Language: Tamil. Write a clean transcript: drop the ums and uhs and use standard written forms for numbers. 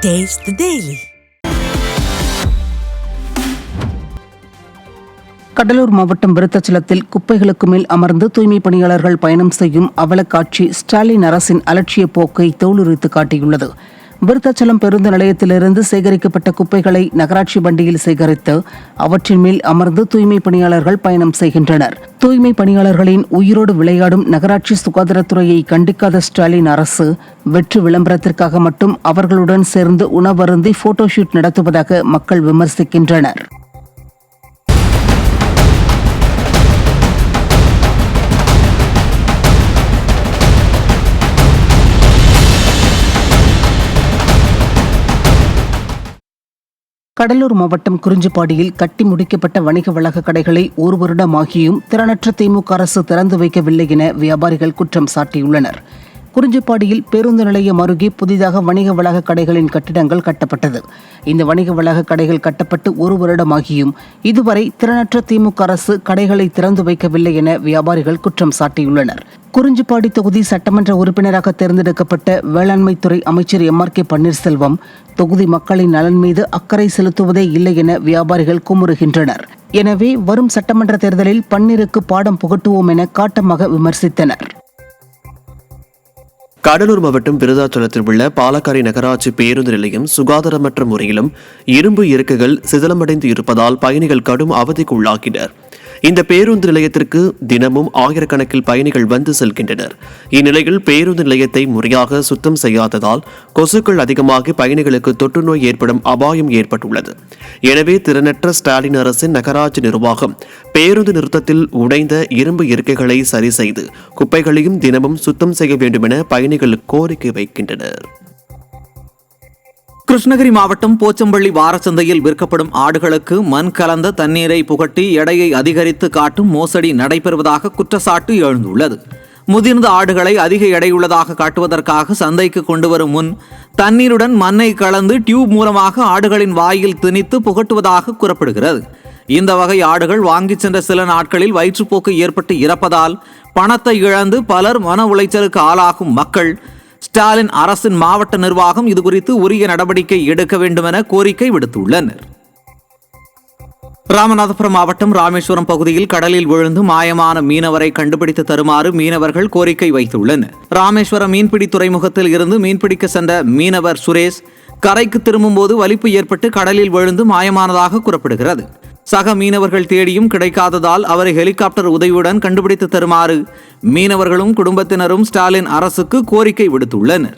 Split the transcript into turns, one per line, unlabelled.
Taste the Daily.
கடலூர் மாவட்டம் விருத்தாச்சலத்தில் குப்பைகளுக்கு மேல் அமர்ந்து தூய்மை பணியாளர்கள் பயணம் செய்யும் அவலக்காட்சி ஸ்டாலின் அரசின் அலட்சிய போக்கை தோலுரித்து காட்டியுள்ளது. விருத்தாச்சலம் பேருந்து நிலையத்திலிருந்து சேகரிக்கப்பட்ட குப்பைகளை நகராட்சி வண்டியில் சேகரித்து அவற்றின் மேல் அமர்ந்து தூய்மை பணியாளர்கள் பயணம் செய்கின்றனர். தூய்மை பணியாளர்களின் உயிரோடு விளையாடும் நகராட்சி சுகாதாரத்துறையை கண்டிக்காத ஸ்டாலின் அரசு வெற்று விளம்பரத்திற்காக மட்டும் அவர்களுடன் சேர்ந்து உணவருந்தி போட்டோஷூட் நடத்துவதாக மக்கள் விமர்சிக்கின்றனர். கடலூர் மாவட்டம் குறிஞ்சிப்பாடியில் கட்டி முடிக்கப்பட்ட வணிக வளாக கடைகளை ஒரு வருடமாகியும் திறனற்ற திமுக அரசு திறந்து வைக்கவில்லை என வியாபாரிகள் குற்றம் சாட்டியுள்ளனர். குறிஞ்சிப்பாடியில் பேருந்து நிலையம் அருகே புதிதாக வணிக வளாக கடைகளின் கட்டிடங்கள் கட்டப்பட்டது. இந்த வணிக வளாக கடைகள் கட்டப்பட்டு ஒரு வருடமாகியும் இதுவரை திறனற்ற திமுக அரசு கடைகளை திறந்து வைக்கவில்லை என வியாபாரிகள் குற்றம் சாட்டியுள்ளனர். குறிஞ்சிப்பாடி தொகுதி சட்டமன்ற உறுப்பினராக தேர்ந்தெடுக்கப்பட்ட வேளாண்மைத்துறை அமைச்சர் MRK பன்னீர்செல்வம் தொகுதி மக்களின் நலன் மீது அக்கறை செலுத்துவதே இல்லை என வியாபாரிகள் குமுறுகின்றனர். எனவே வரும் சட்டமன்ற தேர்தலில் பன்னீருக்கு பாடம் புகட்டுவோம் என காட்டமாக விமர்சித்தனர்.
கடலூர் மாவட்டம் விருத்தாச்சலத்தில் உள்ள பாலக்காரி நகராட்சி பேருந்து நிலையம் சுகாதாரமற்ற முறையிலும் இரும்பு இருக்கைகள் சிதிலமடைந்து இருப்பதால் பயணிகள் கடும் அவதிக்கு உள்ளாகினர். இந்த பேருந்து நிலையத்திற்கு தினமும் ஆயிரக்கணக்கில் பயணிகள் வந்து செல்கின்றனர். இந்நிலையில் பேருந்து நிலையத்தை முறையாக சுத்தம் செய்யாததால் கொசுக்கள் அதிகமாகி பயணிகளுக்கு தொற்றுநோய் ஏற்படும் அபாயம் ஏற்பட்டுள்ளது. எனவே திறனற்ற ஸ்டாலின் அரசின் நகராட்சி நிர்வாகம் பேருந்து நிறுத்தத்தில் உடைந்த இரும்பு இருக்கைகளை சரி செய்து குப்பைகளையும் தினமும் சுத்தம் செய்ய வேண்டும் என பயணிகள் கோரிக்கை வைக்கின்றனர்.
கிருஷ்ணகிரி மாவட்டம் போச்சம்பள்ளி வாரச்சந்தையில் விற்கப்படும் ஆடுகளுக்கு மண் கலந்த தண்ணீரை புகட்டி எடையை அதிகரித்து காட்டும் மோசடி நடைபெறுவதாக குற்றச்சாட்டு எழுந்துள்ளது. முதிர்ந்த ஆடுகளை அதிக எடையுள்ளதாக காட்டுவதற்காக சந்தைக்கு கொண்டு வரும் முன் தண்ணீருடன் மண்ணை கலந்து டியூப் மூலமாக ஆடுகளின் வாயில் திணித்து புகட்டுவதாக கூறப்படுகிறது. இந்த வகை ஆடுகள் வாங்கிச் சென்ற சில நாட்களில் வயிற்றுப்போக்கு ஏற்பட்டு இறப்பதால் பணத்தை இழந்து பலர் மன உளைச்சலுக்கு ஆளாகும் மக்கள் ஸ்டாலின் அரசின் மாவட்ட நிர்வாகம் இதுகுறித்து உரிய நடவடிக்கை எடுக்க வேண்டும் என கோரிக்கை விடுத்துள்ளனர். ராமநாதபுரம் மாவட்டம் ராமேஸ்வரம் பகுதியில் கடலில் விழுந்து மாயமான மீனவரை கண்டுபிடித்து தருமாறு மீனவர்கள் கோரிக்கை வைத்துள்ளனர். ராமேஸ்வரம் மீன்பிடி துறைமுகத்தில் இருந்து மீன்பிடிக்க சென்ற மீனவர் சுரேஷ் கரைக்கு திரும்பும்போது வலிப்பு ஏற்பட்டு கடலில் விழுந்து மாயமானதாக கூறப்படுகிறது. சக மீனவர்கள் தேடியும் கிடைக்காததால் அவரை ஹெலிகாப்டர் உதவியுடன் கண்டுபிடித்து தருமாறு மீனவர்களும் குடும்பத்தினரும் ஸ்டாலின் அரசுக்கு கோரிக்கை விடுத்துள்ளனர்.